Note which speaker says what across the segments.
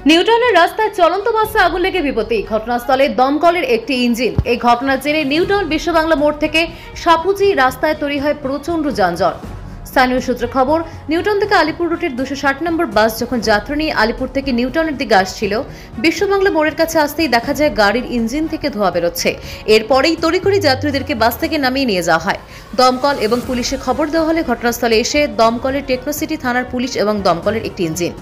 Speaker 1: নিউটাউনের রাস্তায় চলন্ত বাসে আগুন লেগে বিপত্তি। ঘটনাস্থলে দমকলের একটি ইঞ্জিন। এই ঘটনার জেরে নিউটাউন বিশ্ববাংলা মোড় থেকে সাপুজি রাস্তায় তৈরি হয় প্রচন্ড যানজট। স্থানীয় সূত্রে খবর, নিউটাউন থেকে আলিপুর রুটের 260 নম্বর বাস যখন যাত্রী নিয়ে আলিপুর থেকে নিউটাউনের দিকে আসছিল, বিশ্ববাংলা মোড়ের কাছে আসতেই দেখা যায় গাড়ির ইঞ্জিন থেকে ধোঁয়া বেরোচ্ছে। এরপরেই তড়িঘড়ি যাত্রীদেরকে বাস থেকে নামিয়ে নিয়ে যাওয়া হয়। দমকল এবং পুলিশে খবর দেওয়া হলে ঘটনাস্থলে এসে দমকলের টেকনোসিটি থানার পুলিশ এবং দমকলের একটি ইঞ্জিন।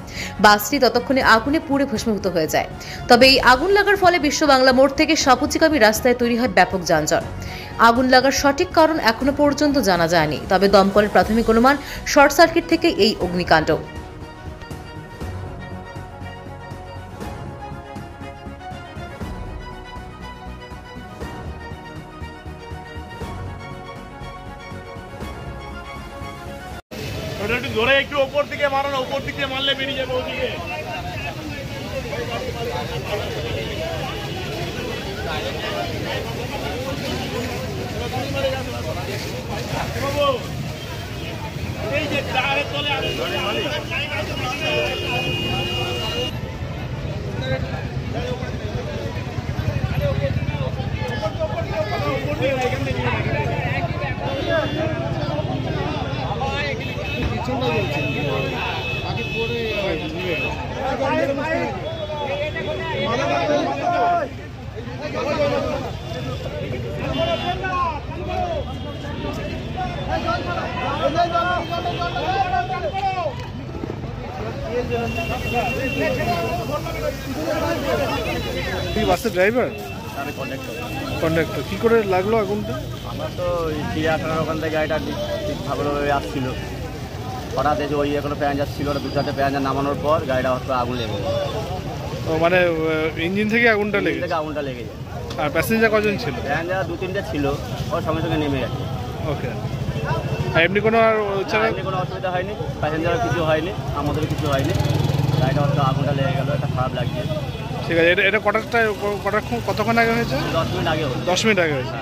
Speaker 1: বাসটি ততক্ষণে আগুনে পুড়ে ভস্মীভূত হয়ে যায়। তবে এই আগুন লাগার ফলে বিশ্ববাংলা মোড় থেকে সাপুজিগামী রাস্তায় তৈরি হয় ব্যাপক যানজট। আগুন লাগার সঠিক কারণ এখনো পর্যন্ত জানা যায়নি। তবে দমকলের প্রাথমিক অনুমান শর্ট সার্কিট থেকে এই অগ্নিকাণ্ড।
Speaker 2: জোরে একটু উপর দিকে মারো না, উপর দিকে মারলে বেরিয়ে যাবে ওদিকে। এই যে টায়ারের তলে
Speaker 3: বাসের ড্রাইভার?
Speaker 4: আমি
Speaker 3: কন্ডাক্টর। কি করে লাগলো আগুনটা?
Speaker 4: আমরা তো চিড়িয়াখানার ওখান থেকে গাড়িটা ঠিক ভালোভাবে আসছিল, হঠাৎ যে ওই এখনো প্যাঞ্জার ছিল, ওটা 2-4টে প্যাঞ্জার নামানোর পর গাড়িটা হয়তো আগুন লেগে যায়।
Speaker 3: ও মানে ইঞ্জিন থেকে আগুনটা লেগে
Speaker 4: যায়।
Speaker 3: আর প্যাসেঞ্জার কজন ছিল?
Speaker 4: প্যাঞ্জার 2-3টে ছিল, ওর সঙ্গে সঙ্গে নেমে গেছে।
Speaker 3: ওকে। আর এমনি কোনো
Speaker 4: অসুবিধা হয়নি, প্যাসেঞ্জারও কিছু হয়নি, আমাদেরও কিছু হয়নি। গাড়িটা হয়তো আগুনটা লেগে গেল, এটা খারাপ লাগছে।
Speaker 3: ঠিক আছে। এটা কতক্ষণ আগে হয়েছে?
Speaker 4: 10 মিনিট আগে হয়েছে।
Speaker 3: 10 মিনিট আগে হয়েছে।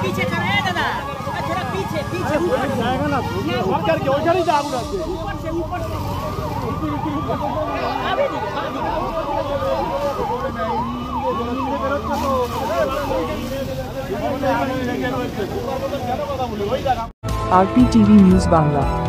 Speaker 5: पीछे खड़ा है दादा, थोड़ा पीछे
Speaker 2: जाएगा ना करके उधर ही आगू रहते
Speaker 5: ऊपर से अभी
Speaker 6: RPTV News Bangla।